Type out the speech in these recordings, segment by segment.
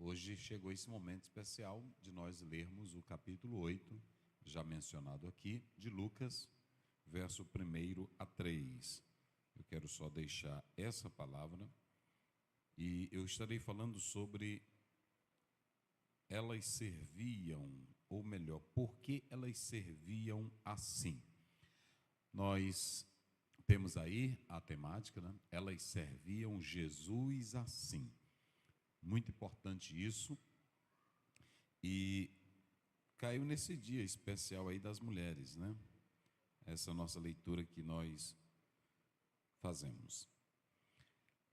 Hoje chegou esse momento especial de nós lermos o capítulo 8, já mencionado aqui, de Lucas, verso 1 a 3. Eu quero só deixar essa palavra e eu estarei falando sobre elas serviam, ou melhor, por que elas serviam assim. Nós temos aí a temática, né? Elas serviam Jesus assim. Muito importante isso. E caiu nesse dia especial aí das mulheres, né? Essa nossa leitura que nós fazemos.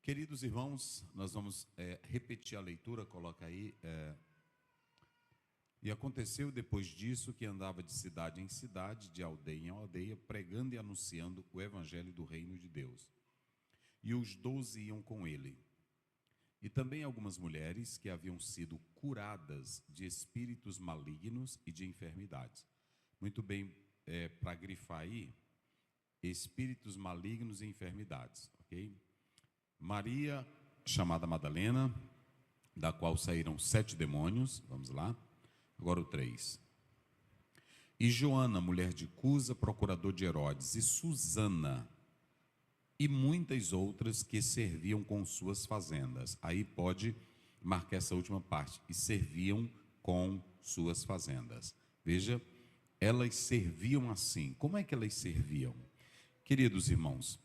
Queridos irmãos, nós vamos repetir a leitura, coloca aí. E aconteceu depois disso que andava de cidade em cidade, de aldeia em aldeia, pregando e anunciando o evangelho do reino de Deus. E os 12 iam com ele. E também algumas mulheres que haviam sido curadas de espíritos malignos e de enfermidades. Muito bem, para grifar aí, espíritos malignos e enfermidades, ok? Maria, chamada Madalena, da qual saíram 7 demônios, vamos lá, agora o 3. E Joana, mulher de Cusa, procurador de Herodes, e Susana, e muitas outras que serviam com suas fazendas. Aí pode marcar essa última parte. E serviam com suas fazendas. Veja, elas serviam assim. Como é que elas serviam? Queridos irmãos,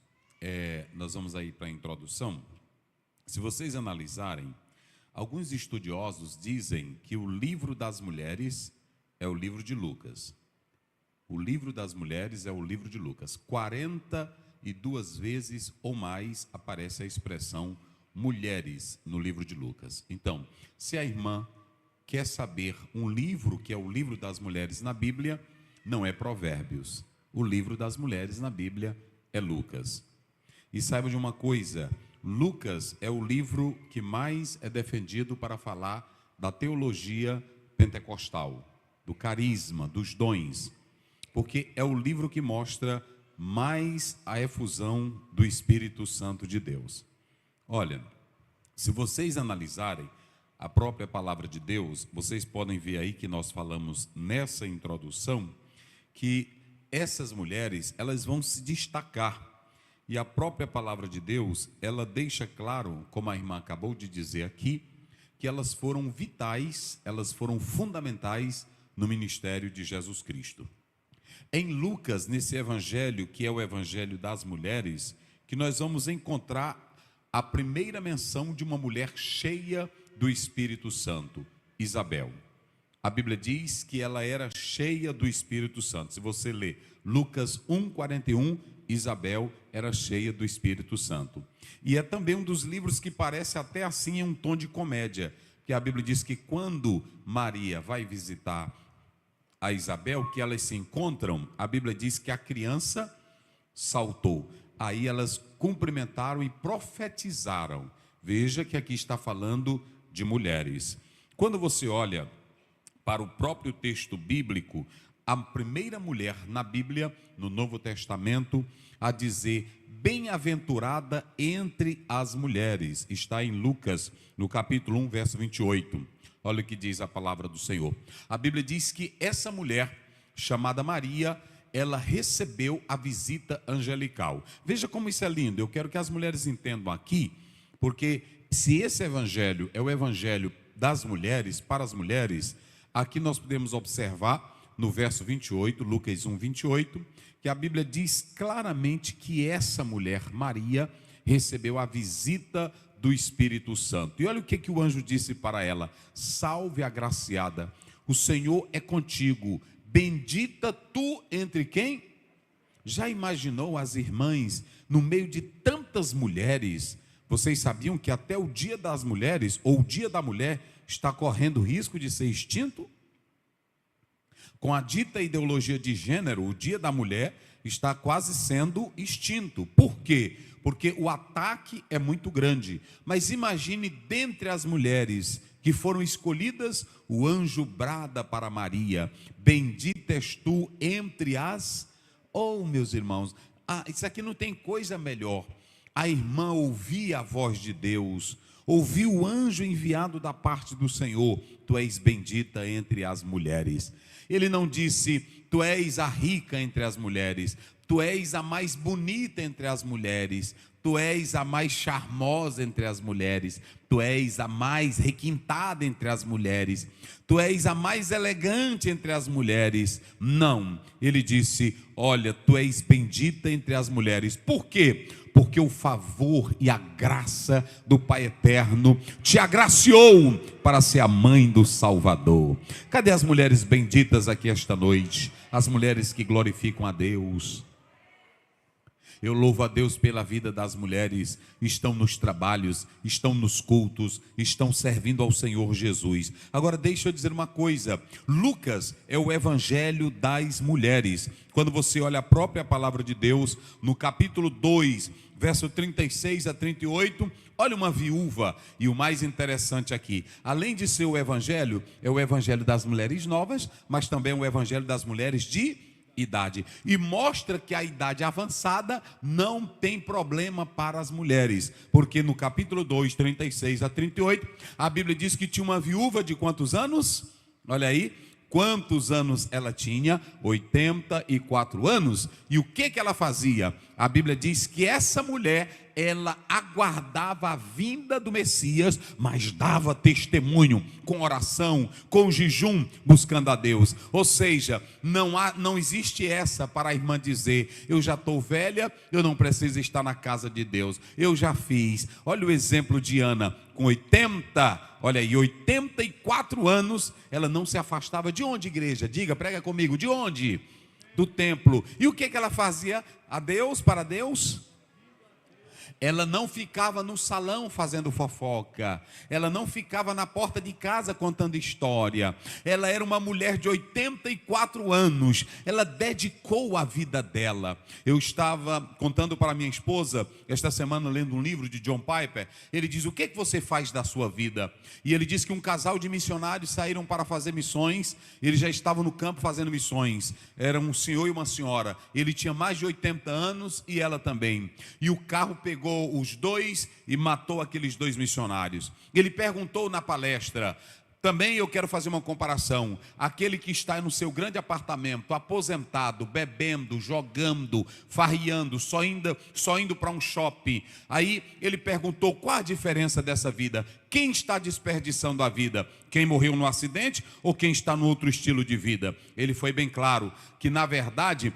nós vamos aí para a introdução. Se vocês analisarem, alguns estudiosos dizem que o livro das mulheres é o livro de Lucas. O livro das mulheres é o livro de Lucas. 42 vezes ou mais aparece a expressão mulheres no livro de Lucas. Então, se a irmã quer saber um livro que é o livro das mulheres na Bíblia, não é Provérbios. O livro das mulheres na Bíblia é Lucas. E saiba de uma coisa, Lucas é o livro que mais é defendido para falar da teologia pentecostal, do carisma, dos dons, porque é o livro que mostra mais a efusão do Espírito Santo de Deus. Olha, se vocês analisarem a própria palavra de Deus, vocês podem ver aí que nós falamos nessa introdução que essas mulheres, elas vão se destacar. E a própria palavra de Deus, ela deixa claro, como a irmã acabou de dizer aqui, que elas foram vitais, elas foram fundamentais no ministério de Jesus Cristo. Em Lucas, nesse evangelho, que é o evangelho das mulheres, que nós vamos encontrar a primeira menção de uma mulher cheia do Espírito Santo, Isabel. A Bíblia diz que ela era cheia do Espírito Santo. Se você ler Lucas 1:41, Isabel era cheia do Espírito Santo. E é também um dos livros que parece até assim em um tom de comédia, que a Bíblia diz que quando Maria vai visitar a Isabel, que elas se encontram, a Bíblia diz que a criança saltou. Aí elas cumprimentaram e profetizaram. Veja que aqui está falando de mulheres. Quando você olha para o próprio texto bíblico, a primeira mulher na Bíblia, no Novo Testamento, a dizer bem-aventurada entre as mulheres, está em Lucas, no capítulo 1, verso 28. Olha o que diz a palavra do Senhor. A Bíblia diz que essa mulher, chamada Maria, ela recebeu a visita angelical. Veja como isso é lindo. Eu quero que as mulheres entendam aqui, porque se esse evangelho é o evangelho das mulheres, para as mulheres, aqui nós podemos observar no verso 28, Lucas 1, 28, que a Bíblia diz claramente que essa mulher, Maria, recebeu a visita do Espírito Santo. E olha o que o anjo disse para ela: salve agraciada, o Senhor é contigo, bendita tu entre quem? Já imaginou as irmãs no meio de tantas mulheres? Vocês sabiam que até o Dia das Mulheres, ou o Dia da Mulher, está correndo risco de ser extinto? Com a dita ideologia de gênero, o Dia da Mulher está quase sendo extinto. Por quê? Porque o ataque é muito grande. Mas imagine, dentre as mulheres que foram escolhidas, o anjo brada para Maria: bendita és tu entre as... Oh, meus irmãos, isso aqui não tem coisa melhor. A irmã ouvia a voz de Deus, ouvi o anjo enviado da parte do Senhor: tu és bendita entre as mulheres. Ele não disse: tu és a rica entre as mulheres, tu és a mais bonita entre as mulheres, tu és a mais charmosa entre as mulheres, tu és a mais requintada entre as mulheres, tu és a mais elegante entre as mulheres. Não, ele disse: olha, tu és bendita entre as mulheres. Por quê? Porque o favor e a graça do Pai Eterno te agraciou para ser a mãe do Salvador. Cadê as mulheres benditas aqui esta noite? As mulheres que glorificam a Deus. Eu louvo a Deus pela vida das mulheres, estão nos trabalhos, estão nos cultos, estão servindo ao Senhor Jesus. Agora deixa eu dizer uma coisa: Lucas é o evangelho das mulheres. Quando você olha a própria palavra de Deus, no capítulo 2, verso 36 a 38, olha uma viúva. E o mais interessante aqui, além de ser o evangelho, é o evangelho das mulheres novas, mas também é o evangelho das mulheres de idade, e mostra que a idade avançada não tem problema para as mulheres, porque no capítulo 2, 36 a 38, a Bíblia diz que tinha uma viúva de quantos anos? Olha aí, quantos anos ela tinha? 84 anos. E o que ela fazia? A Bíblia diz que essa mulher, ela aguardava a vinda do Messias, mas dava testemunho com oração, com jejum, buscando a Deus. Ou seja, não existe essa para a irmã dizer: eu já estou velha, eu não preciso estar na casa de Deus, eu já fiz. Olha o exemplo de Ana, com 84 anos, ela não se afastava de onde, igreja? Diga, prega comigo, de onde? Do templo. E o que ela fazia? A Deus, para Deus? Ela não ficava no salão fazendo fofoca, ela não ficava na porta de casa contando história. Ela era uma mulher de 84 anos, ela dedicou a vida dela. Eu estava contando para minha esposa, esta semana, lendo um livro de John Piper. Ele diz: o que você faz da sua vida? E ele diz que um casal de missionários saíram para fazer missões. Eles já estavam no campo fazendo missões, era um senhor e uma senhora. Ele tinha mais de 80 anos e ela também. E o carro pegou os dois e matou aqueles dois missionários. Ele perguntou na palestra: também eu quero fazer uma comparação, aquele que está no seu grande apartamento, aposentado, bebendo, jogando, farriando, só indo para um shopping. Aí ele perguntou: qual a diferença dessa vida? Quem está desperdiçando a vida? Quem morreu no acidente ou quem está no outro estilo de vida? Ele foi bem claro que, na verdade,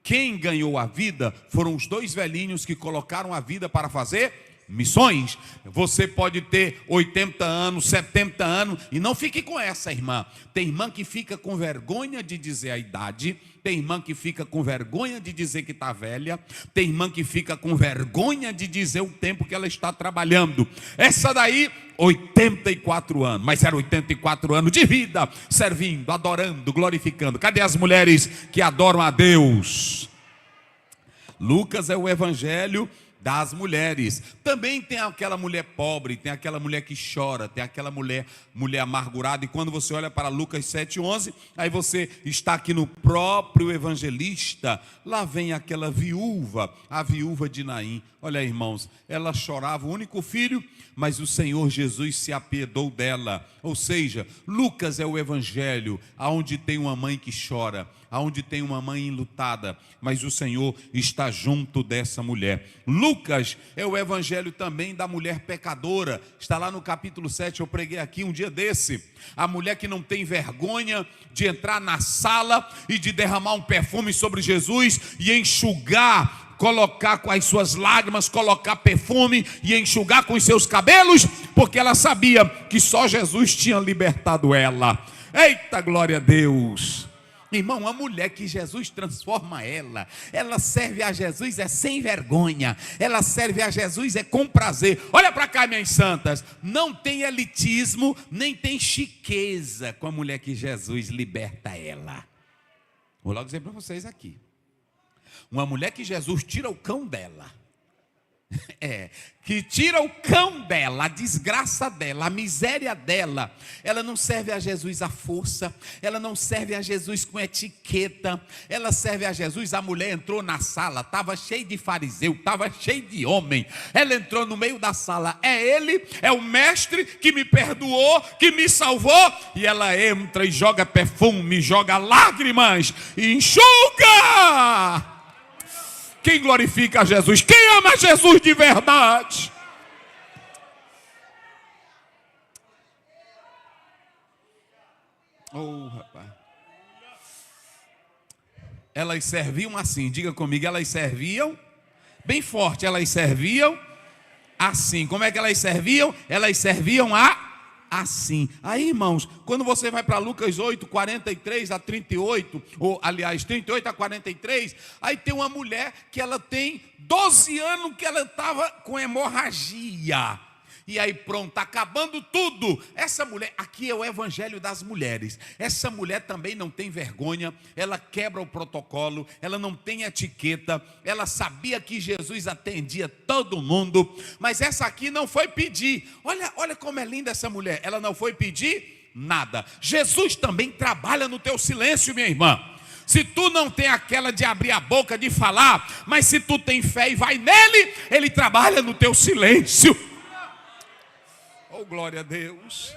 quem ganhou a vida foram os dois velhinhos que colocaram a vida para fazer missões. Você pode ter 80 anos, 70 anos, e não fique com essa, irmã. Tem irmã que fica com vergonha de dizer a idade, tem irmã que fica com vergonha de dizer que está velha, tem irmã que fica com vergonha de dizer o tempo que ela está trabalhando. Essa daí, 84 anos, mas era 84 anos de vida, servindo, adorando, glorificando. Cadê as mulheres que adoram a Deus? Lucas é o evangelho das mulheres. Também tem aquela mulher pobre, tem aquela mulher que chora, tem aquela mulher amargurada. E quando você olha para Lucas 7:11, aí você está aqui no próprio evangelista. Lá vem aquela viúva, a viúva de Naim. Olha aí, irmãos, ela chorava, o único filho, mas o Senhor Jesus se apiedou dela. Ou seja, Lucas é o evangelho aonde tem uma mãe que chora, aonde tem uma mãe enlutada, mas o Senhor está junto dessa mulher. Lucas é o evangelho também da mulher pecadora. Está lá no capítulo 7, eu preguei aqui um dia desse. A mulher que não tem vergonha de entrar na sala e de derramar um perfume sobre Jesus e enxugar, colocar com as suas lágrimas, colocar perfume e enxugar com os seus cabelos, porque ela sabia que só Jesus tinha libertado ela. Eita, glória a Deus! Irmão, a mulher que Jesus transforma ela serve a Jesus sem vergonha, ela serve a Jesus com prazer. Olha para cá, minhas santas, não tem elitismo, nem tem chiqueza com a mulher que Jesus liberta ela. Vou logo dizer para vocês aqui, uma mulher que Jesus tira o cão dela, que tira o cão dela, a desgraça dela, a miséria dela. Ela não serve a Jesus à força, ela não serve a Jesus com etiqueta, ela serve a Jesus. A mulher entrou na sala, estava cheio de fariseu, estava cheio de homem. Ela entrou no meio da sala, é ele, é o mestre que me perdoou, que me salvou. E ela entra e joga perfume, joga lágrimas e enxuga. Quem glorifica a Jesus? Quem ama Jesus de verdade? Oh, rapaz. Elas serviam assim, diga comigo, elas serviam, bem forte, elas serviam assim. Como é que elas serviam? Elas serviam assim. Aí, irmãos, quando você vai para Lucas 8, 43 a 38, ou aliás, 38 a 43, aí tem uma mulher que ela tem 12 anos que ela estava com hemorragia. E aí pronto, acabando tudo. Essa mulher, aqui é o evangelho das mulheres. Essa mulher também não tem vergonha, ela quebra o protocolo, ela não tem etiqueta, ela sabia que Jesus atendia todo mundo, mas essa aqui não foi pedir. Olha como é linda essa mulher, ela não foi pedir nada. Jesus também trabalha no teu silêncio, minha irmã. Se tu não tem aquela de abrir a boca, de falar, mas se tu tem fé e vai nele, ele trabalha no teu silêncio. Oh, glória a Deus.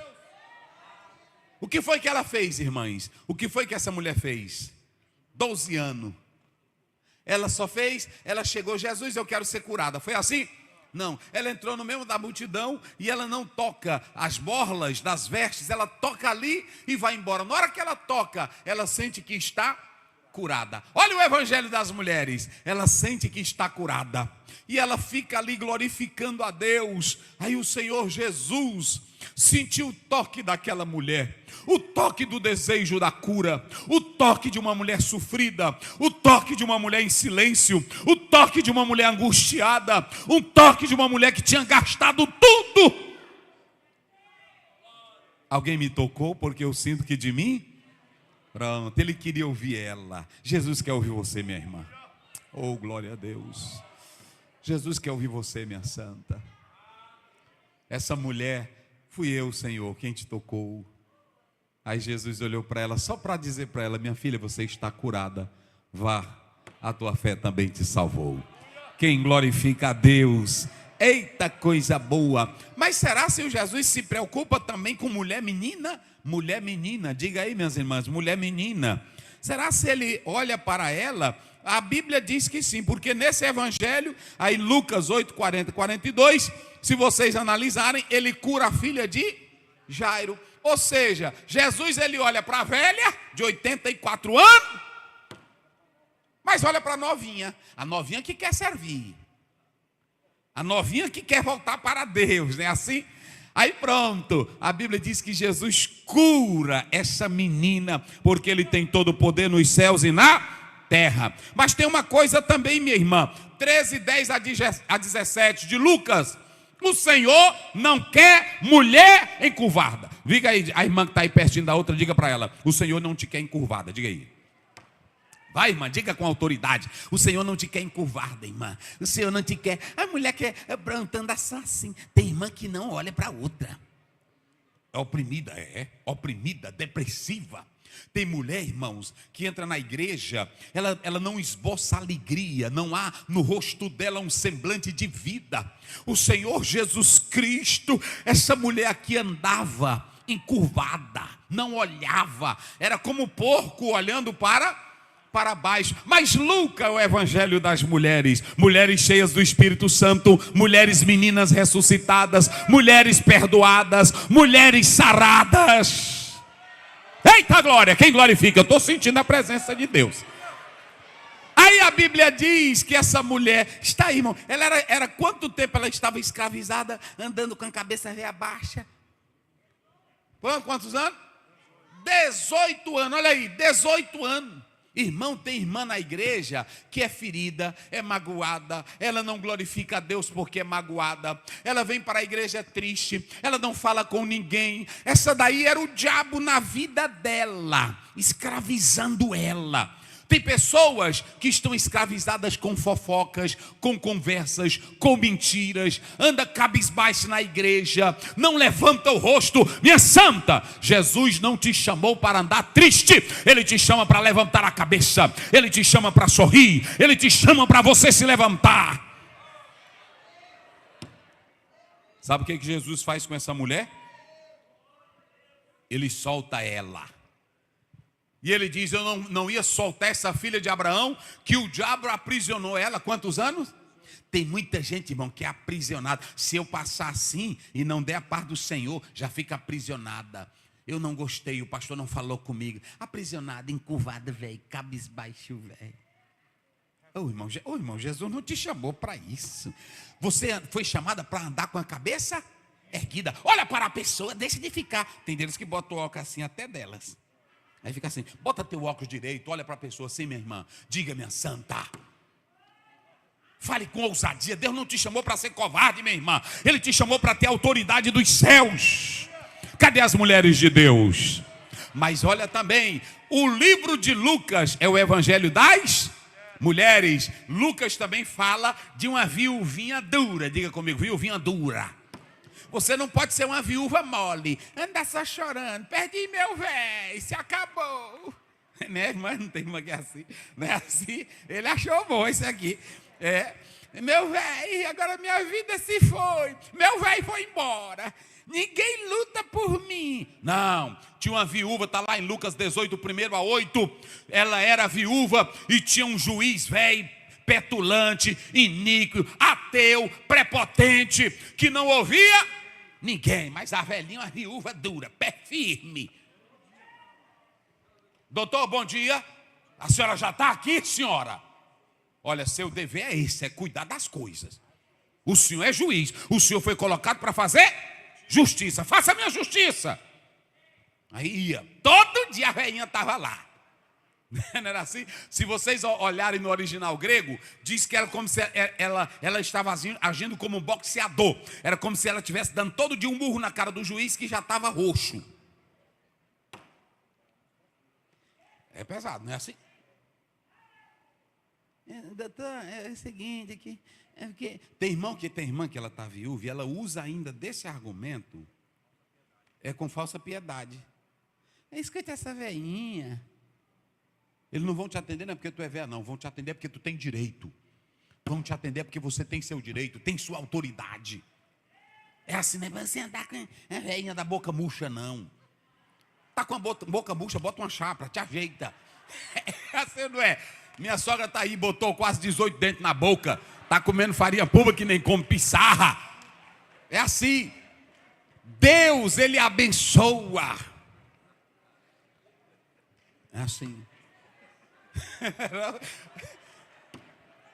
O que foi que ela fez, irmãs? O que foi que essa mulher fez? 12 anos. Ela só fez, ela chegou, Jesus, eu quero ser curada. Foi assim? Não. Ela entrou no meio da multidão e ela não toca as borlas das vestes, ela toca ali e vai embora. Na hora que ela toca, ela sente que está curada. Olha o evangelho das mulheres. Ela sente que está curada. E ela fica ali glorificando a Deus. Aí o Senhor Jesus sentiu o toque daquela mulher, o toque do desejo da cura, o toque de uma mulher sofrida, o toque de uma mulher em silêncio, o toque de uma mulher angustiada, um toque de uma mulher que tinha gastado tudo. Alguém me tocou porque eu sinto que de mim, pronto, ele queria ouvir ela. Jesus quer ouvir você, minha irmã. Oh, glória a Deus. Jesus quer ouvir você, minha santa. Essa mulher, fui eu, Senhor, quem te tocou. Aí Jesus olhou para ela, só para dizer para ela, minha filha, você está curada. Vá, a tua fé também te salvou. Quem glorifica a Deus. Eita coisa boa. Mas será se o Jesus se preocupa também com mulher menina? Mulher menina, diga aí, minhas irmãs, mulher menina. Será se ele olha para ela? A Bíblia diz que sim, porque nesse evangelho, aí Lucas 8, 40, 42, se vocês analisarem, ele cura a filha de Jairo. Ou seja, Jesus ele olha para a velha de 84 anos, mas olha para a novinha que quer servir. A novinha que quer voltar para Deus, não é assim? Aí pronto, a Bíblia diz que Jesus cura essa menina, porque ele tem todo o poder nos céus e na terra. Mas tem uma coisa também, minha irmã, 13, 10 a 17 de Lucas. O Senhor não quer mulher encurvada. Diga aí, a irmã que está aí pertinho da outra, diga para ela, o Senhor não te quer encurvada, diga aí. Vai, irmã, diga com autoridade. O Senhor não te quer encurvada, irmã. O Senhor não te quer. A mulher quer brantando assim. Tem irmã que não olha para outra. É oprimida, depressiva. Tem mulher, irmãos, que entra na igreja, ela não esboça alegria, não há no rosto dela um semblante de vida. O Senhor Jesus Cristo, essa mulher aqui andava encurvada, não olhava, era como porco olhando para baixo. Mas Lucas é o evangelho das mulheres, mulheres cheias do Espírito Santo, mulheres meninas ressuscitadas, mulheres perdoadas, mulheres saradas. Eita glória, quem glorifica? Eu estou sentindo a presença de Deus. Aí a Bíblia diz que essa mulher, está aí, irmão, ela era quanto tempo ela estava escravizada, andando com a cabeça meia baixa? Quantos anos? 18 anos, olha aí, 18 anos. Irmão, tem irmã na igreja que é ferida, é magoada, ela não glorifica a Deus porque é magoada, ela vem para a igreja triste, ela não fala com ninguém. Essa daí era o diabo na vida dela, escravizando ela. Tem pessoas que estão escravizadas com fofocas, com conversas, com mentiras, anda cabisbaixo na igreja, não levanta o rosto. Minha santa, Jesus não te chamou para andar triste, Ele te chama para levantar a cabeça, Ele te chama para sorrir, Ele te chama para você se levantar. Sabe o que Jesus faz com essa mulher? Ele solta ela. E ele diz, eu não ia soltar essa filha de Abraão, que o diabo aprisionou ela, quantos anos? Tem muita gente, irmão, que é aprisionada. Se eu passar assim e não der a paz do Senhor, já fica aprisionada. Eu não gostei, o pastor não falou comigo. Aprisionada, encurvada, velho, cabisbaixo, velho. Ô irmão, Jesus não te chamou para isso. Você foi chamada para andar com a cabeça erguida. Olha para a pessoa, deixa de ficar. Tem deles que botam o óculos assim, até delas. Aí fica assim, bota teu óculos direito, olha para a pessoa assim, minha irmã. Diga, minha santa. Fale com ousadia. Deus não te chamou para ser covarde, minha irmã. Ele te chamou para ter autoridade dos céus. Cadê as mulheres de Deus? Mas olha também, o livro de Lucas é o evangelho das mulheres. Lucas também fala de uma viuvinha dura. Diga comigo, viuvinha dura. Você não pode ser uma viúva mole, anda só chorando, perdi meu véi, se acabou. Né, irmã? Não tem uma que é assim. Não é assim? Ele achou bom isso aqui. Meu véi, agora minha vida se foi. Meu véi foi embora. Ninguém luta por mim. Não, tinha uma viúva, está lá em Lucas 18, 1-8. Ela era viúva e tinha um juiz velho, petulante, iníquo, ateu, prepotente, que não ouvia ninguém. Mas a velhinha, uma viúva dura, pé firme. Doutor, bom dia. A senhora já está aqui, senhora? Olha, seu dever é esse, é cuidar das coisas. O senhor é juiz, o senhor foi colocado para fazer justiça. Faça a minha justiça. Aí ia, todo dia a velhinha estava lá. Não era assim? Se vocês olharem no original grego, diz que era como se ela estava agindo como um boxeador. Era como se ela estivesse dando todo dia um murro na cara do juiz que já estava roxo. É pesado, não é assim? Doutor, é o seguinte aqui. É porque tem irmã que ela está viúva e ela usa ainda desse argumento com falsa piedade. Escuta essa velhinha. Eles não vão te atender não é porque tu é velha, não. Vão te atender porque tu tem direito. Vão te atender porque você tem seu direito, tem sua autoridade. É assim, não é para você andar com a velhinha da boca murcha, não. Tá com a boca murcha, bota uma chapa, te ajeita. É assim, não é? Minha sogra está aí, botou quase 18 dentes na boca. Está comendo farinha pública que nem come pissarra. É assim. Deus, Ele abençoa. É assim.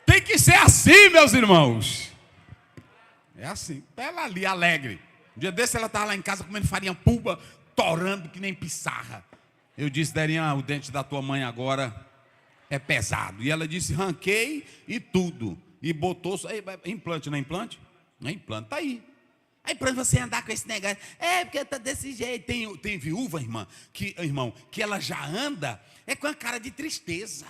Tem que ser assim, meus irmãos. É assim. Ela ali, alegre. Um dia desse ela estava lá em casa comendo farinha pulba, torando que nem pissarra. Eu disse, Derinha, o dente da tua mãe agora é pesado. E ela disse, ranquei e tudo. E botou, implante, não é implante? Não é implante, está aí. Aí para você andar com esse negócio, porque está desse jeito. Tem viúva, irmão, que ela já anda, com a cara de tristeza.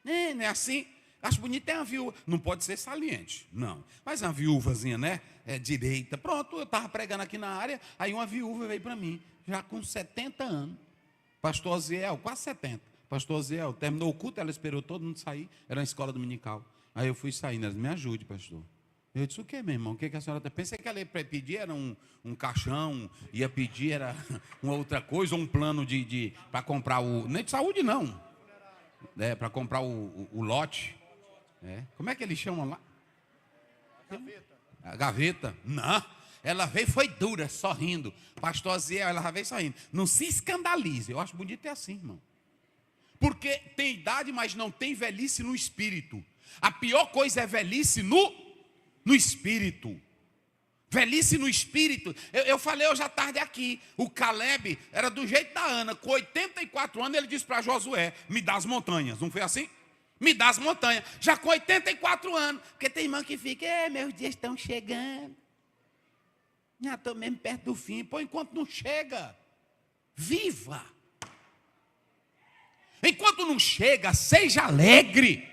Não é assim? Acho bonito ter uma viúva. Não pode ser saliente, não. Mas uma viúvazinha, né? Direita. Pronto, eu estava pregando aqui na área, aí uma viúva veio para mim, já com 70 anos. Pastor Oziel, quase 70. Pastor Oziel, terminou o culto, ela esperou todo mundo sair. Era uma escola dominical. Aí eu fui saindo, ela disse, me ajude, pastor. Eu disse, o que, meu irmão? O que a senhora está? Pensei que ela ia pedir, era um caixão, ia pedir, era uma outra coisa, ou um plano para comprar o... Nem de saúde, não. Para comprar o lote. Como é que eles chamam lá? A gaveta. A gaveta? Não. Ela veio, foi dura, sorrindo. Pastor Ziel, ela já veio sorrindo. Não se escandalize. Eu acho bonito é assim, irmão. Porque tem idade, mas não tem velhice no espírito. A pior coisa é velhice no espírito. Velhice no espírito. Eu falei hoje à tarde aqui. O Caleb era do jeito da Ana. Com 84 anos ele disse para Josué, me dá as montanhas. Não foi assim? Me dá as montanhas. Já com 84 anos. Porque tem irmão que fica, meus dias estão chegando. Já estou mesmo perto do fim. Pô, enquanto não chega, viva. Enquanto não chega, seja alegre.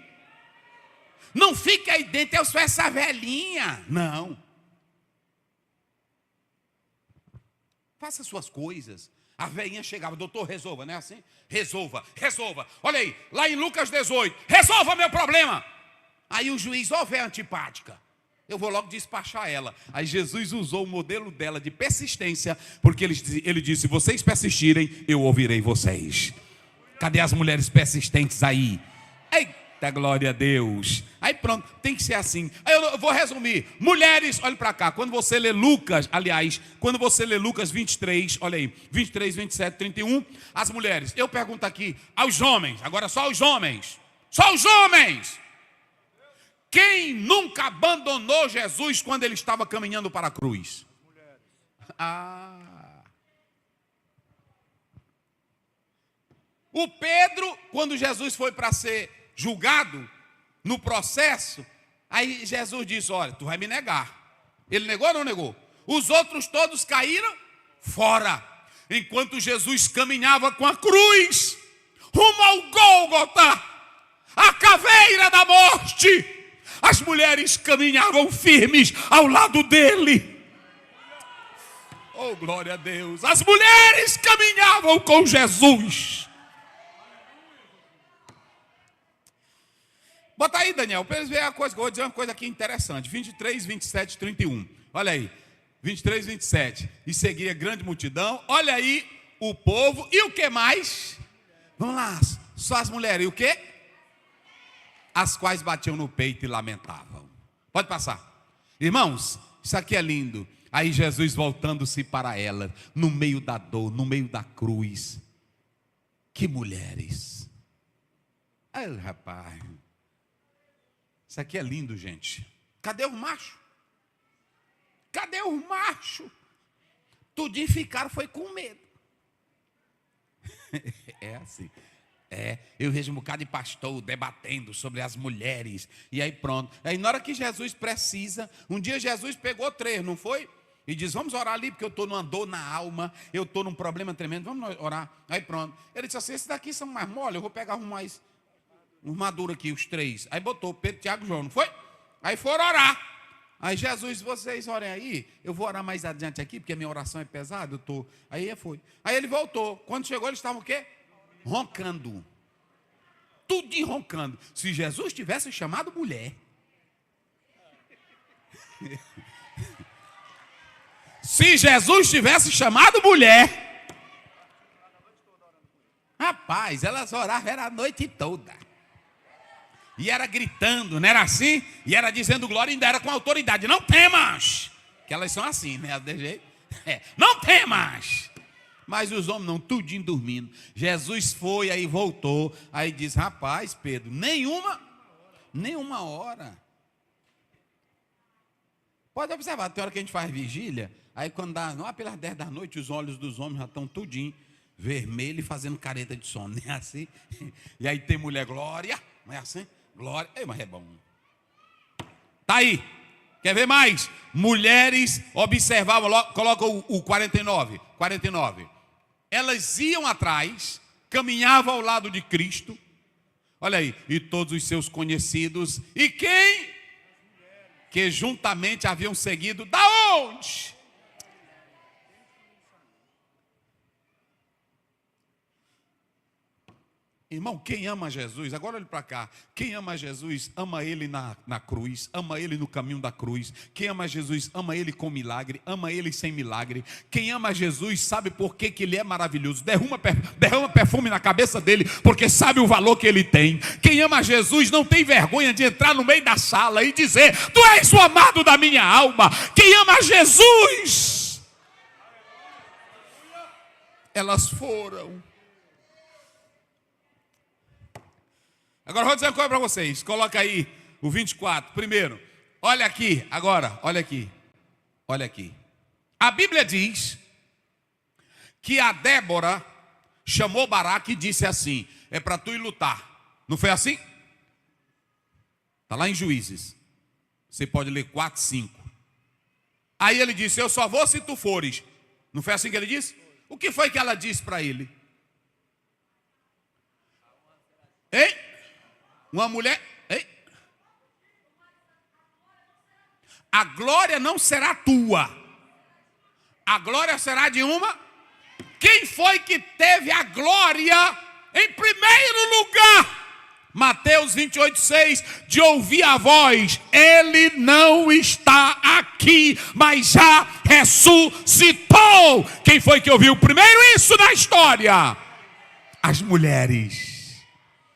Não fique aí dentro, eu sou essa velhinha. Não. Faça suas coisas. A velhinha chegava, doutor, resolva, não é assim? Resolva. Olha aí, lá em Lucas 18, resolva meu problema. Aí o juiz, ó, velha antipática, eu vou logo despachar ela. Aí Jesus usou o modelo dela de persistência, porque ele disse, vocês persistirem, eu ouvirei vocês. Cadê as mulheres persistentes aí? Eita, glória a Deus. Aí pronto, tem que ser assim. Aí eu vou resumir. Mulheres, olhe para cá. Quando você lê Lucas, aliás, quando você lê Lucas 23, olha aí, 23, 27, 31, as mulheres. Eu pergunto aqui aos homens, agora só os homens. Só os homens. Quem nunca abandonou Jesus quando ele estava caminhando para a cruz? O Pedro, quando Jesus foi para ser julgado, no processo, aí Jesus disse, olha, tu vai me negar. Ele negou ou não negou? Os outros todos caíram fora. Enquanto Jesus caminhava com a cruz, rumo ao Gólgota, a caveira da morte, as mulheres caminhavam firmes ao lado dele. Oh, glória a Deus. As mulheres caminhavam com Jesus. Bota aí, Daniel, para eles verem a coisa, que eu vou dizer uma coisa aqui interessante. 23, 27, 31. Olha aí. 23, 27. E seguia grande multidão. Olha aí o povo. E o que mais? Vamos lá. Só as mulheres. E o que? As quais batiam no peito e lamentavam. Pode passar. Irmãos, isso aqui é lindo. Aí Jesus voltando-se para ela, no meio da dor, no meio da cruz. Que mulheres. Ai, rapaz. Isso aqui é lindo, gente. Cadê os machos? Cadê os machos? Tudinho ficaram, foi com medo. É assim. Eu vejo um bocado de pastor debatendo sobre as mulheres. E aí pronto. Aí na hora que Jesus precisa, um dia Jesus pegou 3, não foi? E diz, vamos orar ali, porque eu estou numa dor na alma, eu estou num problema tremendo, vamos orar. Aí pronto. Ele disse assim, esses daqui são mais mole, eu vou pegar uns maduros aqui, os 3. Aí botou Pedro, Tiago e João, não foi? Aí foram orar. Aí Jesus, vocês orem aí, eu vou orar mais adiante aqui, porque a minha oração é pesada, eu estou. Aí foi. Aí ele voltou. Quando chegou, eles estavam o quê? Roncando. Tudo roncando. Se Jesus tivesse chamado mulher. Se Jesus tivesse chamado mulher. Rapaz, elas oravam era a noite toda. E era gritando, não era assim? E era dizendo glória, ainda era com autoridade. Não temas. Que elas são assim, né? De jeito. Não temas. Mas os homens não, tudinho dormindo. Jesus foi, aí voltou. Aí diz, rapaz, Pedro, nenhuma hora. Pode observar, tem hora que a gente faz vigília. Aí quando dá, não, pelas 10 da noite, os olhos dos homens já estão tudinho vermelho e fazendo careta de sono. Não é assim? E aí tem mulher, glória. Não é assim? Glória. Ei, mas é bom. Tá aí. Quer ver mais? Mulheres observavam, coloca o 49. 49. Elas iam atrás, caminhavam ao lado de Cristo. Olha aí. E todos os seus conhecidos. E quem? Que juntamente haviam seguido. Da onde? Irmão, quem ama Jesus, agora olhe para cá. Quem ama Jesus, ama Ele na cruz, ama Ele no caminho da cruz. Quem ama Jesus, ama Ele com milagre, ama Ele sem milagre. Quem ama Jesus, sabe por que Ele é maravilhoso. Derrama perfume na cabeça dele, porque sabe o valor que Ele tem. Quem ama Jesus não tem vergonha de entrar no meio da sala e dizer, tu és o amado da minha alma. Quem ama Jesus, elas foram. Agora vou dizer uma coisa para vocês. Coloca aí o 24. Primeiro, olha aqui, agora, olha aqui. Olha aqui. A Bíblia diz que a Débora chamou Baraque e disse assim, é para tu ir lutar. Não foi assim? Está lá em Juízes. Você pode ler 4, 5. Aí ele disse, eu só vou se tu fores. Não foi assim que ele disse? O que foi que ela disse para ele? Ei? Uma mulher. Ei? A glória não será tua. A glória será de uma. Quem foi que teve a glória em primeiro lugar? Mateus 28:6, de ouvir a voz, ele não está aqui, mas já ressuscitou. Quem foi que ouviu primeiro isso na história? As mulheres.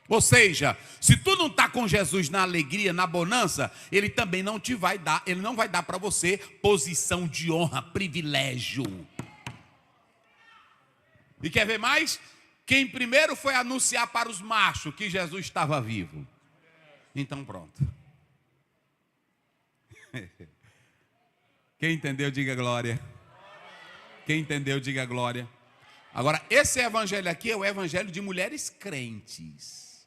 Ou seja, se tu não está com Jesus na alegria, na bonança, ele também não te vai dar, ele não vai dar para você posição de honra, privilégio. E quer ver mais? Quem primeiro foi anunciar para os machos que Jesus estava vivo. Então pronto. Quem entendeu, diga glória. Quem entendeu, diga glória. Agora, esse evangelho aqui é o evangelho de mulheres crentes.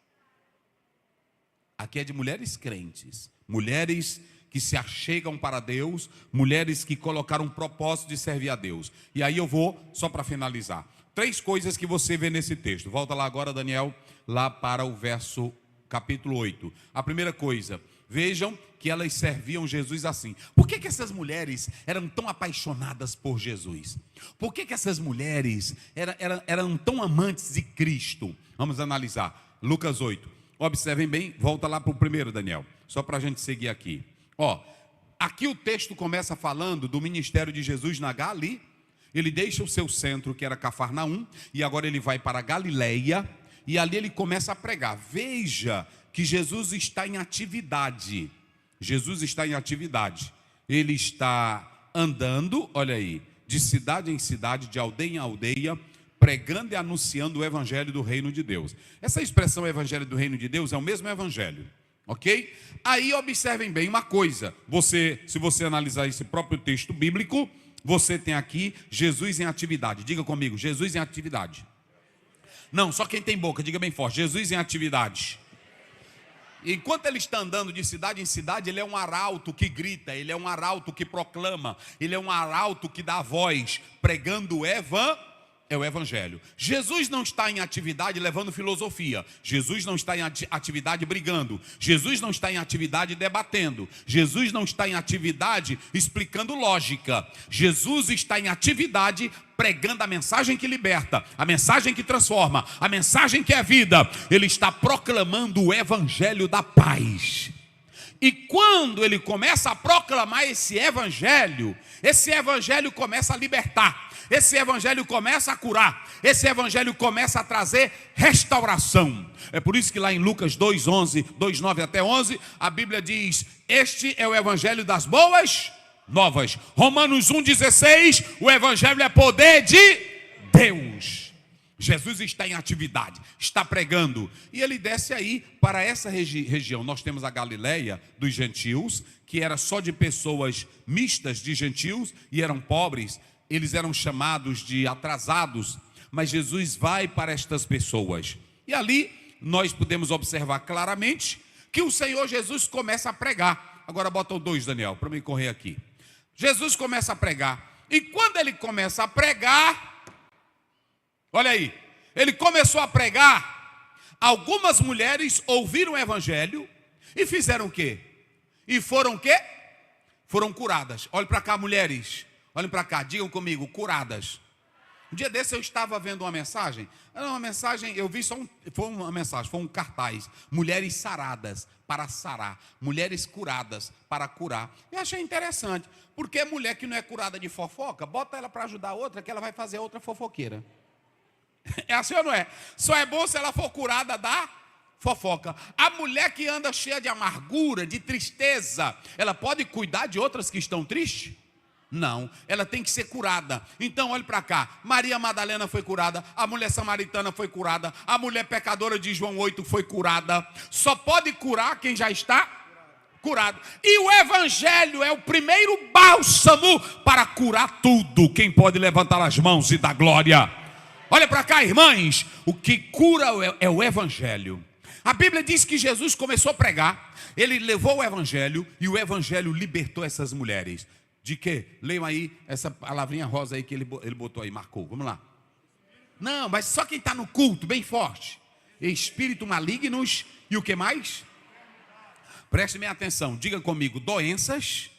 Aqui é de mulheres crentes. Mulheres que se achegam para Deus. Mulheres que colocaram um propósito de servir a Deus. E aí eu vou, só para finalizar. 3 coisas que você vê nesse texto. Volta lá agora, Daniel, lá para o verso capítulo 8. A primeira coisa, vejam que elas serviam Jesus assim. Por que essas mulheres eram tão apaixonadas por Jesus? Por que essas mulheres eram tão amantes de Cristo? Vamos analisar. Lucas 8. Observem bem, volta lá para o primeiro, Daniel. Só para a gente seguir aqui. Aqui o texto começa falando do ministério de Jesus na Galileia. Ele deixa o seu centro, que era Cafarnaum, e agora ele vai para Galileia, e ali ele começa a pregar. Veja que Jesus está em atividade. Jesus está em atividade. Ele está andando, olha aí, de cidade em cidade, de aldeia em aldeia, pregando e anunciando o evangelho do reino de Deus. Essa expressão evangelho do reino de Deus é o mesmo evangelho, ok? Aí observem bem uma coisa. Se você analisar esse próprio texto bíblico, você tem aqui Jesus em atividade. Diga comigo, Jesus em atividade. Não, só quem tem boca, diga bem forte, Jesus em atividade. Enquanto ele está andando de cidade em cidade, ele é um arauto que grita, ele é um arauto que proclama, ele é um arauto que dá voz, pregando o evangelho. Jesus não está em atividade levando filosofia. Jesus não está em atividade brigando. Jesus não está em atividade debatendo. Jesus não está em atividade explicando lógica. Jesus está em atividade pregando a mensagem que liberta, a mensagem que transforma, a mensagem que é vida. Ele está proclamando o evangelho da paz. E quando ele começa a proclamar esse evangelho começa a libertar. Esse evangelho começa a curar. Esse evangelho começa a trazer restauração. É por isso que lá em Lucas 2:11, 2:9 até 11, a Bíblia diz: este é o evangelho das boas novas. Romanos 1:16, o evangelho é poder de Deus. Jesus está em atividade, está pregando. E ele desce aí para essa região. Nós temos a Galileia dos gentios, que era só de pessoas mistas de gentios e eram pobres. Eles eram chamados de atrasados, mas Jesus vai para estas pessoas. E ali nós podemos observar claramente que o Senhor Jesus começa a pregar. Agora bota o 2, Daniel, para me correr aqui. Jesus começa a pregar. E quando ele começa a pregar, olha aí, ele começou a pregar. Algumas mulheres ouviram o evangelho e fizeram o quê? E foram o quê? Foram curadas. Olhem para cá, mulheres. Olhem para cá, digam comigo, curadas. Um dia desse eu estava vendo uma mensagem. Era uma mensagem, eu vi foi um cartaz. Mulheres saradas para sarar. Mulheres curadas para curar. Eu achei interessante. Porque mulher que não é curada de fofoca, bota ela para ajudar a outra, que ela vai fazer outra fofoqueira. É assim ou não é? Só é bom se ela for curada da fofoca. A mulher que anda cheia de amargura, de tristeza, ela pode cuidar de outras que estão tristes? Não, ela tem que ser curada. Então olhe para cá, Maria Madalena foi curada, a mulher samaritana foi curada, a mulher pecadora de João 8 foi curada. Só pode curar quem já está curado. E o evangelho é o primeiro bálsamo para curar tudo. Quem pode levantar as mãos e dar glória? Olha para cá, irmãs, o que cura é o evangelho. A Bíblia diz que Jesus começou a pregar, ele levou o evangelho e o evangelho libertou essas mulheres. De quê? Leiam aí essa palavrinha rosa aí que ele botou aí, marcou. Vamos lá. Não, mas só quem está no culto, bem forte. espíritos malignos e o que mais? Preste minha atenção, diga comigo: doenças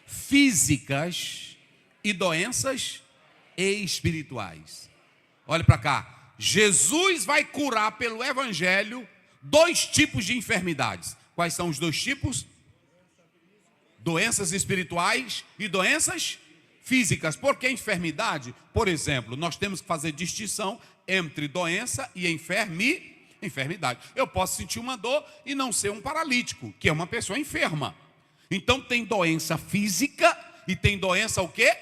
físicas e doenças espirituais. Olhe para cá. Jesus vai curar pelo evangelho 2 tipos de enfermidades. Quais são os 2 tipos? Doenças espirituais e doenças físicas. Porque enfermidade, por exemplo, nós temos que fazer distinção entre doença e enfermidade. Eu posso sentir uma dor e não ser um paralítico, que é uma pessoa enferma. Então tem doença física e tem doença o quê?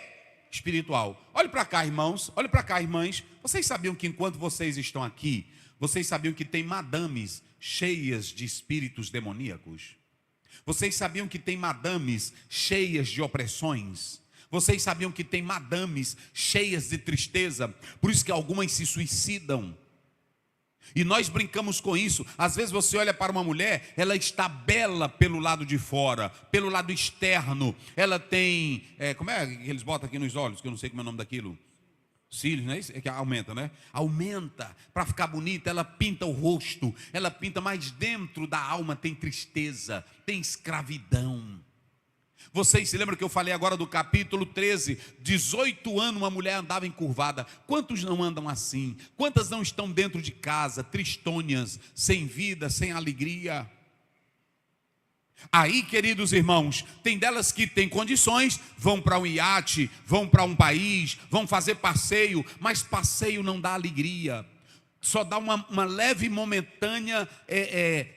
Espiritual. Olhe para cá, irmãos, olhe para cá, irmãs. Vocês sabiam que enquanto vocês estão aqui, vocês sabiam que tem madames cheias de espíritos demoníacos? Vocês sabiam que tem madames cheias de opressões? Vocês sabiam que tem madames cheias de tristeza? Por isso que algumas se suicidam. E nós brincamos com isso. Às vezes você olha para uma mulher, ela está bela pelo lado de fora, pelo lado externo. Ela tem, como é que eles botam aqui nos olhos, que eu não sei como é o nome daquilo? Cílios, não é isso? É que aumenta, né? Aumenta, para ficar bonita, ela pinta o rosto, ela pinta, mas dentro da alma tem tristeza, tem escravidão. Vocês se lembram que eu falei agora do capítulo 13, 18 anos uma mulher andava encurvada. Quantos não andam assim? Quantas não estão dentro de casa, tristonhas, sem vida, sem alegria? Aí, queridos irmãos, tem delas que têm condições, vão para um iate, vão para um país, vão fazer passeio, mas passeio não dá alegria. Só dá uma leve momentânea,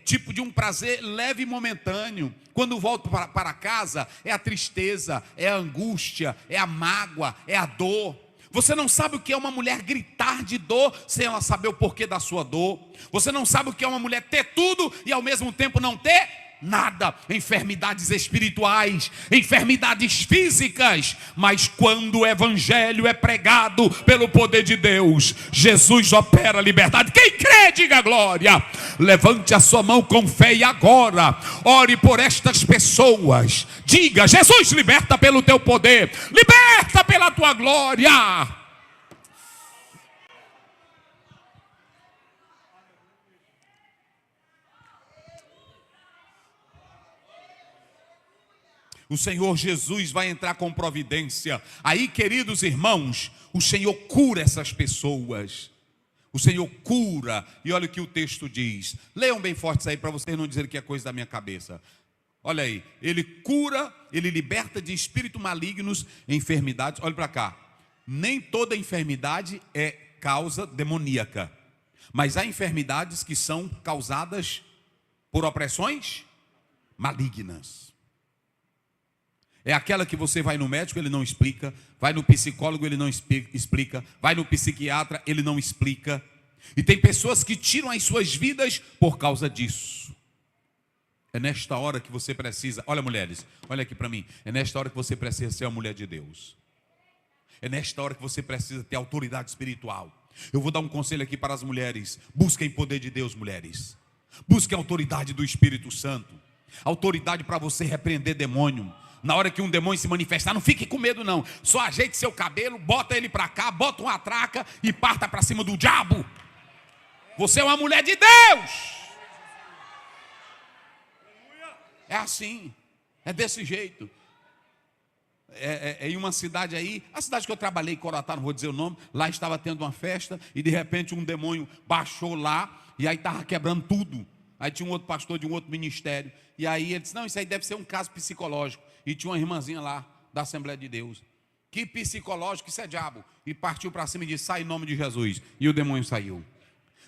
tipo de um prazer leve e momentâneo. Quando volto para casa, é a tristeza, é a angústia, é a mágoa, é a dor. Você não sabe o que é uma mulher gritar de dor sem ela saber o porquê da sua dor. Você não sabe o que é uma mulher ter tudo e ao mesmo tempo não ter nada. Enfermidades espirituais, enfermidades físicas. Mas quando o evangelho é pregado pelo poder de Deus, Jesus opera a liberdade. Quem crê, diga glória. Levante a sua mão com fé e agora ore por estas pessoas. Diga: Jesus, liberta pelo teu poder, liberta pela tua glória. O Senhor Jesus vai entrar com providência. Aí, queridos irmãos, o Senhor cura essas pessoas. O Senhor cura. E olha o que o texto diz. Leiam bem forte isso aí para vocês não dizerem que é coisa da minha cabeça. Olha aí. Ele cura, ele liberta de espíritos malignos, enfermidades. Olha para cá. Nem toda enfermidade é causa demoníaca. Mas há enfermidades que são causadas por opressões malignas. É aquela que você vai no médico, ele não explica. Vai no psicólogo, ele não explica. Vai no psiquiatra, ele não explica. E tem pessoas que tiram as suas vidas por causa disso. É nesta hora que você precisa. Olha, mulheres, olha aqui para mim. É nesta hora que você precisa ser uma mulher de Deus. É nesta hora que você precisa ter autoridade espiritual. Eu vou dar um conselho aqui para as mulheres. Busquem poder de Deus, mulheres. Busquem a autoridade do Espírito Santo. Autoridade para você repreender demônio. Na hora que um demônio se manifestar, não fique com medo não. Só ajeite seu cabelo, bota ele para cá, bota uma traca e parta para cima do diabo. Você é uma mulher de Deus. É assim, é desse jeito. Em uma cidade aí, a cidade que eu trabalhei, Corotá, não vou dizer o nome. Lá estava tendo uma festa e de repente um demônio baixou lá e aí estava quebrando tudo. Aí tinha um outro pastor de um outro ministério. E aí ele disse: não, isso aí deve ser um caso psicológico. E tinha uma irmãzinha lá da Assembleia de Deus. Que psicológico, isso é diabo. E partiu para cima e disse: sai em nome de Jesus. E o demônio saiu.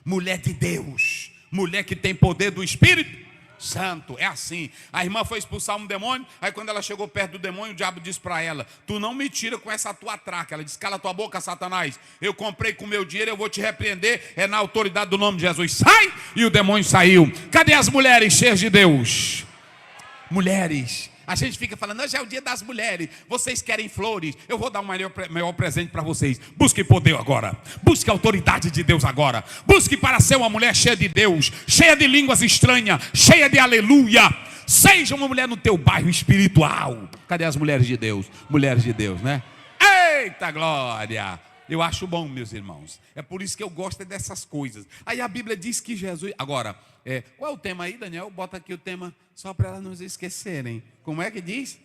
Mulher de Deus, mulher que tem poder do Espírito Santo, é assim. A irmã foi expulsar um demônio. Aí quando ela chegou perto do demônio, o diabo disse para ela: tu não me tira com essa tua traca. Ela disse: cala tua boca, Satanás. Eu comprei com meu dinheiro, eu vou te repreender. É na autoridade do nome de Jesus. Sai! E o demônio saiu. Cadê as mulheres cheias de Deus? Mulheres. A gente fica falando: hoje é o dia das mulheres, vocês querem flores, eu vou dar um maior presente para vocês. Busque poder agora, busque a autoridade de Deus agora. Busque para ser uma mulher cheia de Deus, cheia de línguas estranhas, cheia de aleluia. Seja uma mulher no teu bairro espiritual. Cadê as mulheres de Deus? Mulheres de Deus, né? Eita glória! Eu acho bom, meus irmãos. É por isso que eu gosto dessas coisas. Aí a Bíblia diz que Jesus... Agora, qual é o tema aí, Daniel? Bota aqui o tema só para elas não se esquecerem. Como é que diz?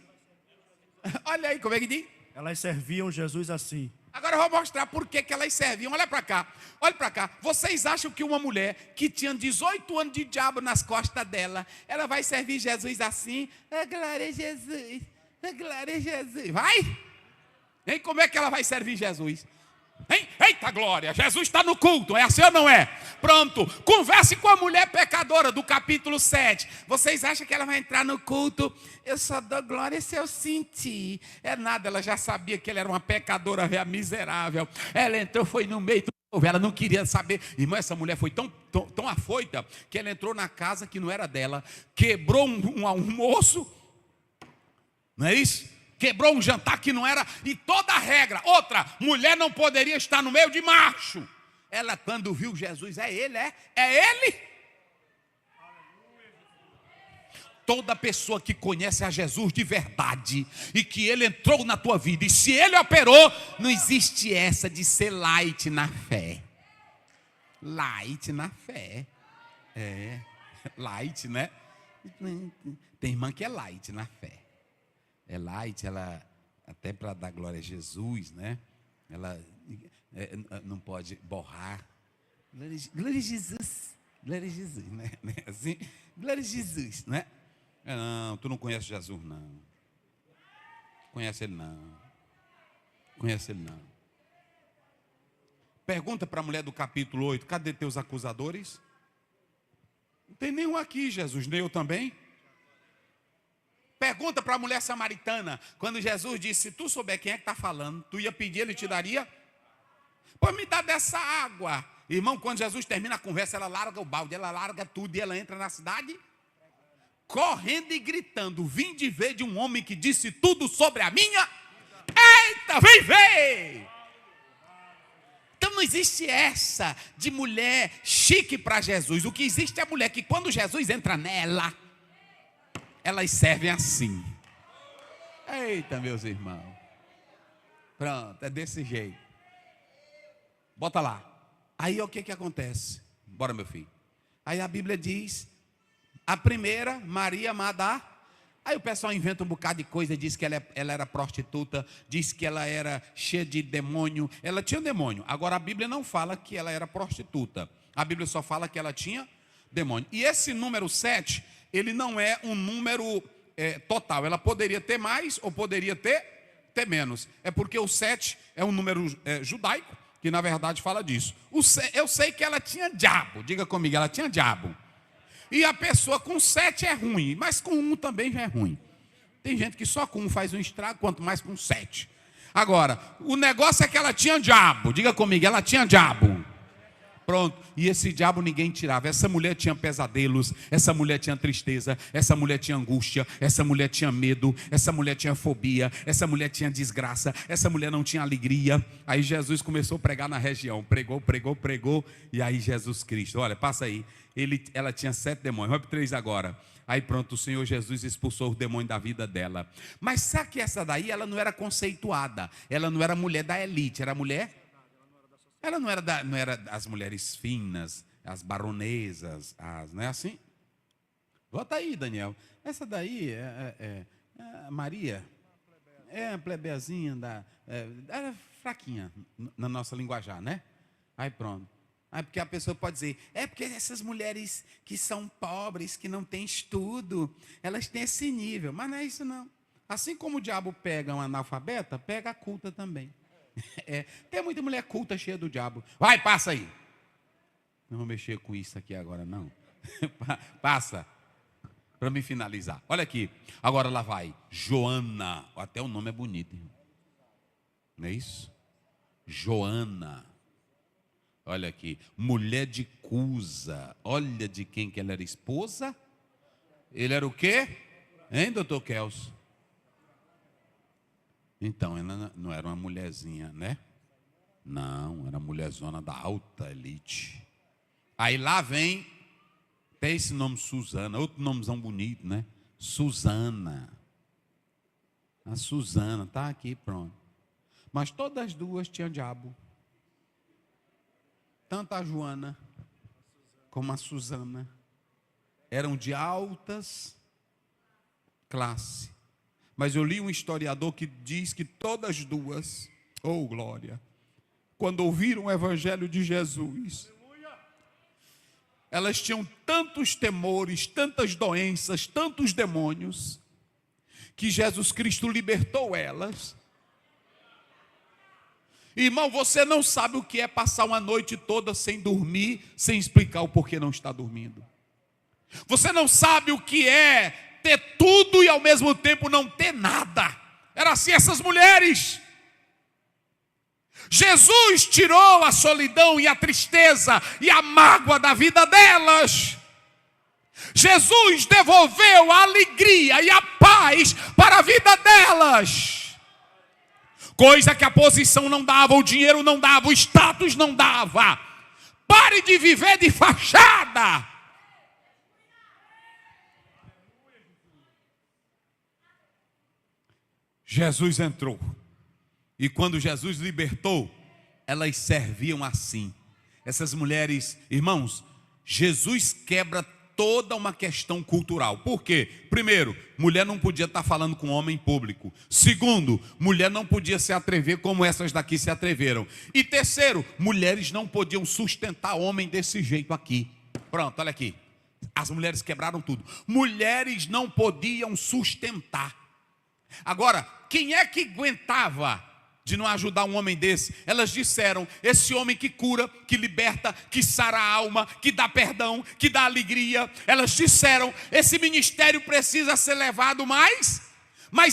Olha aí, como é que diz? Elas serviam Jesus assim. Agora eu vou mostrar por que elas serviam. Olha para cá, olha para cá. Vocês acham que uma mulher que tinha 18 anos de diabo nas costas dela, ela vai servir Jesus assim? Glória a Jesus, glória a Jesus. Vai? Hein? Como é que ela vai servir Jesus? Hein? Eita glória, Jesus está no culto, é assim ou não é? Pronto, converse com a mulher pecadora do capítulo 7. Vocês acham que ela vai entrar no culto? Eu só dou glória se eu sentir. É nada, ela já sabia que ela era uma pecadora miserável. Ela entrou, foi no meio do povo, ela não queria saber. Irmão, essa mulher foi tão afoita que ela entrou na casa que não era dela, quebrou um almoço, não é isso? Quebrou um jantar que não era, e toda a regra. Outra, mulher não poderia estar no meio de macho. Ela, quando viu Jesus, é ele. Toda pessoa que conhece a Jesus de verdade e que ele entrou na tua vida, e se ele operou, não existe essa de ser light na fé. Light na fé. Light, né? Tem irmã que é light na fé. É light, ela, até para dar glória a Jesus, né? Ela não pode borrar. Glória a Jesus, né? Assim, glória a Jesus, né? Não, tu não conhece Jesus, não. Conhece ele, não. Conhece ele, não. Pergunta para a mulher do capítulo 8, cadê teus acusadores? Não tem nenhum aqui, Jesus, nem eu também. Pergunta para a mulher samaritana, quando Jesus disse, se tu souber quem é que está falando, tu ia pedir, ele te daria? Pô, me dá dessa água. Irmão, quando Jesus termina a conversa, ela larga o balde, ela larga tudo e ela entra na cidade, correndo e gritando, vim de ver de um homem que disse tudo sobre a minha. Eita, vem ver! Então não existe essa de mulher chique para Jesus. O que existe é a mulher que quando Jesus entra nela, elas servem assim. Eita, meus irmãos. Pronto, é desse jeito. Bota lá. Aí o que acontece? Bora, meu filho. Aí a Bíblia diz, a primeira, Maria Madá. Aí o pessoal inventa um bocado de coisa, diz que ela era prostituta, diz que ela era cheia de demônio. Ela tinha demônio. Agora a Bíblia não fala que ela era prostituta. A Bíblia só fala que ela tinha demônio. E esse número 7... ele não é um número total. Ela poderia ter mais ou poderia ter menos. É porque o 7 é um número judaico, que na verdade fala disso. Eu sei que ela tinha diabo. Diga comigo, ela tinha diabo. E a pessoa com 7 é ruim, mas com 1 também já é ruim. Tem gente que só com 1 faz um estrago, quanto mais com 7. Agora, o negócio é que ela tinha diabo. Diga comigo, ela tinha diabo. Pronto, e esse diabo ninguém tirava. Essa mulher tinha pesadelos, essa mulher tinha tristeza, essa mulher tinha angústia, essa mulher tinha medo, essa mulher tinha fobia, essa mulher tinha desgraça, essa mulher não tinha alegria. Aí Jesus começou a pregar na região, pregou, e aí Jesus Cristo, olha, passa aí, ela tinha 7 demônios, vai para 3 agora. Aí pronto, o Senhor Jesus expulsou o demônio da vida dela. Mas sabe que essa daí, ela não era conceituada, ela não era mulher da elite, era mulher... Ela não era as mulheres finas, as baronesas, não é assim? Bota aí, Daniel. Essa daí é Maria. É a plebeazinha era fraquinha na nossa linguajar, né? Aí pronto. Aí porque a pessoa pode dizer, porque essas mulheres que são pobres, que não têm estudo, elas têm esse nível. Mas não é isso não. Assim como o diabo pega uma analfabeta, pega a culta também. Tem muita mulher culta cheia do diabo. Vai, passa aí. Não vou mexer com isso aqui agora, não. Passa. Para me finalizar. Olha aqui. Agora lá vai. Joana. Até o nome é bonito. Não é isso? Joana. Olha aqui. Mulher de Cusa. Olha de quem que ela era esposa. Ele era o quê? Hein, doutor Kelso? Então, ela não era uma mulherzinha, né? Não, era uma mulherzona da alta elite. Aí lá vem, tem esse nome Susana, outro nomezão bonito, né? Susana. A Susana, tá aqui, pronto. Mas todas as duas tinham diabo. tanto a Joana como a Suzana eram de altas classes. Mas eu li um historiador que diz que todas duas, oh glória, quando ouviram o evangelho de Jesus, elas tinham tantos temores, tantas doenças, tantos demônios, que Jesus Cristo libertou elas. Irmão, você não sabe o que é passar uma noite toda sem dormir, sem explicar o porquê não está dormindo. Você não sabe o que é ter tudo e ao mesmo tempo não ter nada. Era assim essas mulheres. Jesus tirou a solidão e a tristeza e a mágoa da vida delas. Jesus devolveu a alegria e a paz para a vida delas. Coisa que a posição não dava, o dinheiro não dava, o status não dava. Pare de viver de fachada. Jesus entrou. E quando Jesus libertou, elas serviam assim. Essas mulheres, irmãos, Jesus quebra toda uma questão cultural. Por quê? Primeiro, mulher não podia estar falando com homem em público. Segundo, mulher não podia se atrever como essas daqui se atreveram. E terceiro, mulheres não podiam sustentar homem desse jeito aqui. Pronto, olha aqui. As mulheres quebraram tudo. Mulheres não podiam sustentar. Agora, quem é que aguentava de não ajudar um homem desse? Elas disseram: esse homem que cura, que liberta, que sara a alma, que dá perdão, que dá alegria. Elas disseram: esse ministério precisa ser levado mais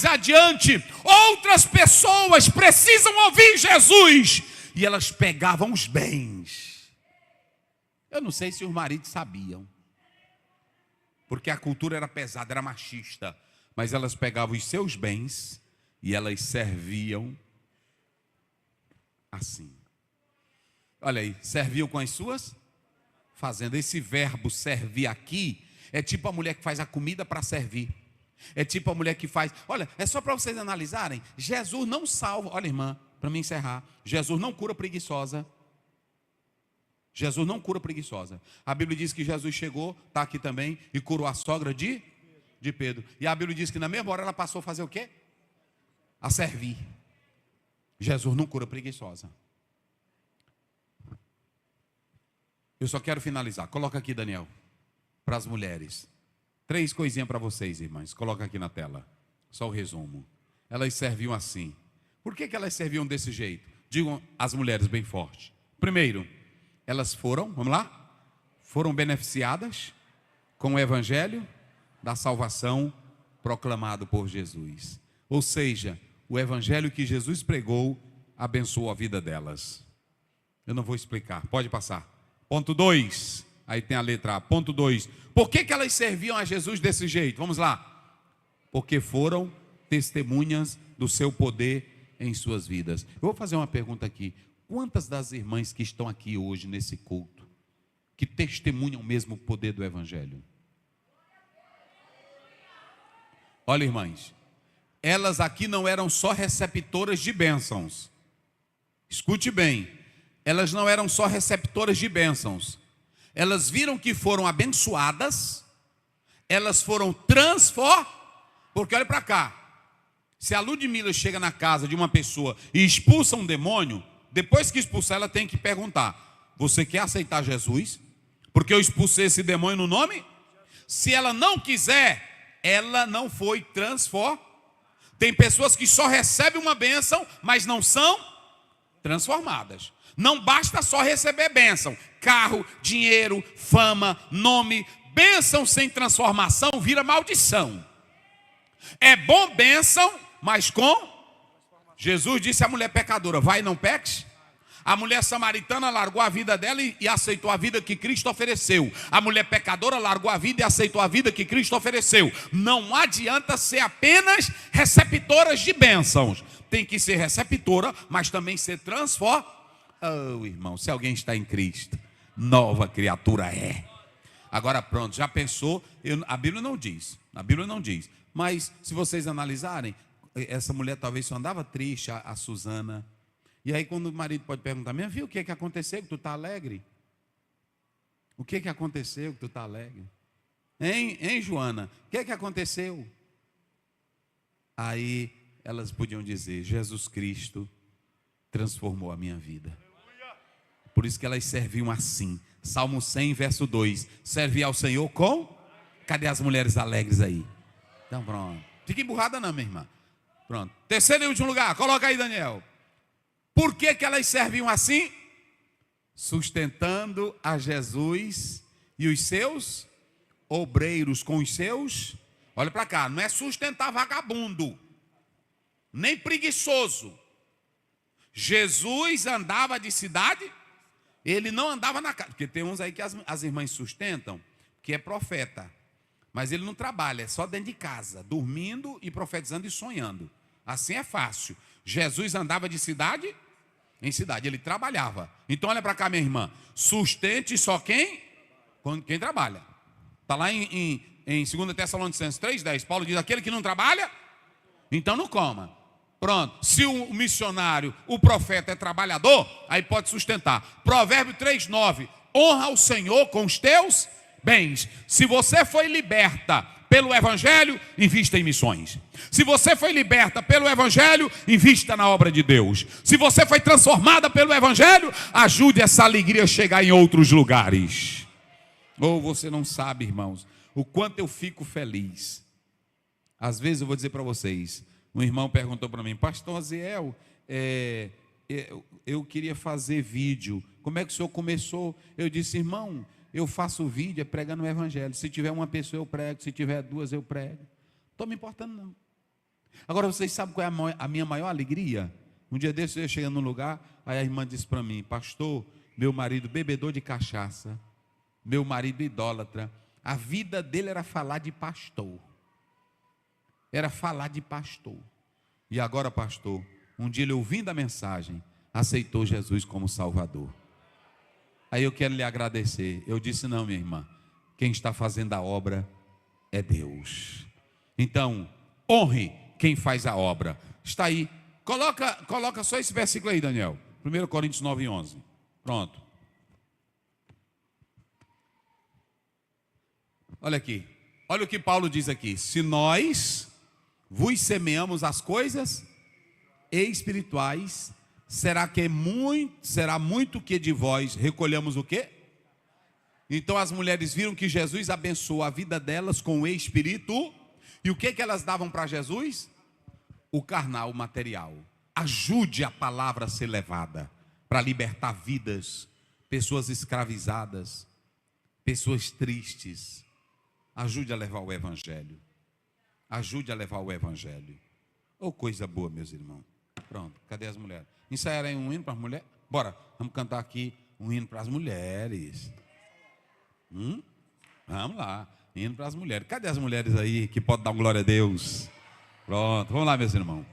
adiante. Outras pessoas precisam ouvir Jesus. E elas pegavam os bens. Eu não sei se os maridos sabiam, porque a cultura era pesada, era machista. Mas elas pegavam os seus bens e elas serviam assim. Olha aí, serviam com as suas fazendas. Esse verbo servir aqui é tipo a mulher que faz a comida para servir. É tipo a mulher que faz. Olha, é só para vocês analisarem. Jesus não salva. Olha, irmã, para me encerrar. Jesus não cura preguiçosa. Jesus não cura preguiçosa. A Bíblia diz que Jesus chegou, está aqui também, e curou a sogra de Pedro. E a Bíblia diz que na mesma hora ela passou a fazer o quê? A servir. Jesus não cura preguiçosa. Eu só quero finalizar. Coloca aqui, Daniel, para as mulheres. 3 coisinhas para vocês, irmãs. Coloca aqui na tela. Só o resumo. Elas serviam assim. Por que elas serviam desse jeito? Digam as mulheres bem forte. Primeiro, elas foram, vamos lá? Foram beneficiadas com o evangelho da salvação proclamado por Jesus. Ou seja, o evangelho que Jesus pregou abençoou a vida delas. Eu não vou explicar, pode passar. Ponto 2, aí tem a letra A. Ponto 2, por que elas serviam a Jesus desse jeito? Vamos lá. Porque foram testemunhas do seu poder em suas vidas. Eu vou fazer uma pergunta aqui. Quantas das irmãs que estão aqui hoje nesse culto que testemunham mesmo o poder do evangelho? Olha, irmãs, elas aqui não eram só receptoras de bênçãos. Escute bem, elas não eram só receptoras de bênçãos. Elas viram que foram abençoadas, elas foram transformadas. Porque olha para cá, se a Ludmila chega na casa de uma pessoa e expulsa um demônio, depois que expulsar ela tem que perguntar: você quer aceitar Jesus? Porque eu expulsei esse demônio no nome? Se ela não quiser, ela não foi transformada. Tem pessoas que só recebem uma bênção, mas não são transformadas. Não basta só receber bênção. Carro, dinheiro, fama, nome. Bênção sem transformação vira maldição. É bom bênção, mas com... Jesus disse à mulher pecadora: vai e não peques. A mulher samaritana largou a vida dela e aceitou a vida que Cristo ofereceu. A mulher pecadora largou a vida e aceitou a vida que Cristo ofereceu. Não adianta ser apenas receptoras de bênçãos. Tem que ser receptora, mas também ser transformada. Oh, irmão, se alguém está em Cristo, nova criatura é. Agora pronto, já pensou? A Bíblia não diz. A Bíblia não diz. Mas se vocês analisarem, essa mulher talvez só andava triste, a Suzana. E aí quando o marido pode perguntar, minha filha, o que é que aconteceu que tu está alegre? O que é que aconteceu que tu está alegre? Hein, Joana? O que é que aconteceu? Aí elas podiam dizer, Jesus Cristo transformou a minha vida. Por isso que elas serviam assim. Salmo 100, verso 2. Servir ao Senhor com... Cadê as mulheres alegres aí? Então pronto. Fica emburrada não, minha irmã. Pronto. Terceiro e último lugar. Coloca aí, Daniel. Por que que elas serviam assim? Sustentando a Jesus e os seus obreiros com os seus... Olha para cá, não é sustentar vagabundo, nem preguiçoso. Jesus andava de cidade, ele não andava na casa. Porque tem uns aí que as irmãs sustentam, que é profeta. Mas ele não trabalha, é só dentro de casa, dormindo e profetizando e sonhando. Assim é fácil. Jesus andava de cidade em cidade, ele trabalhava. Então olha para cá, minha irmã, sustente só quem trabalha. Está lá em 2 Tessalonicenses 3,10, Paulo diz, aquele que não trabalha, então não coma. Pronto, se o missionário, o profeta é trabalhador, aí pode sustentar. Provérbio 3,9, honra o Senhor com os teus bens. Se você foi liberta pelo Evangelho, invista em missões. Se você foi liberta pelo Evangelho, invista na obra de Deus. Se você foi transformada pelo Evangelho, ajude essa alegria a chegar em outros lugares. Ou você não sabe, irmãos, o quanto eu fico feliz. Às vezes eu vou dizer para vocês, um irmão perguntou para mim, pastor Aziel, eu queria fazer vídeo, como é que o senhor começou? Eu disse, irmão, eu faço vídeo pregando o Evangelho, se tiver uma pessoa eu prego, se tiver duas eu prego, não estou me importando não. Agora vocês sabem qual é a minha maior alegria? Um dia desse eu ia chegando num lugar, aí a irmã disse para mim, pastor, meu marido bebedor de cachaça, meu marido idólatra, a vida dele era falar de pastor. Era falar de pastor. E agora, pastor, um dia ele ouvindo a mensagem, aceitou Jesus como Salvador. Aí eu quero lhe agradecer. Eu disse, não, minha irmã, quem está fazendo a obra é Deus. Então, honre quem faz a obra. Está aí. Coloca só esse versículo aí, Daniel. 1 Coríntios 9:11. Pronto. Olha aqui. Olha o que Paulo diz aqui. Se nós vos semeamos as coisas espirituais, será muito que de vós recolhamos o quê? Então as mulheres viram que Jesus abençoou a vida delas com o espírito. E o que elas davam para Jesus? O carnal, o material. Ajude a palavra a ser levada para libertar vidas, pessoas escravizadas, pessoas tristes. Ajude a levar o Evangelho. Ajude a levar o Evangelho. Oh, coisa boa, meus irmãos. Pronto, cadê as mulheres? Ensaiaram aí um hino para as mulheres? Bora, vamos cantar aqui um hino para as mulheres. Vamos lá, hino para as mulheres. Cadê as mulheres aí que podem dar glória a Deus? Pronto, vamos lá, meus irmãos.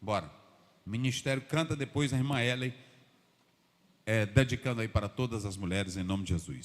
Bora. O ministério canta, depois a irmã Ellen, dedicando aí para todas as mulheres em nome de Jesus.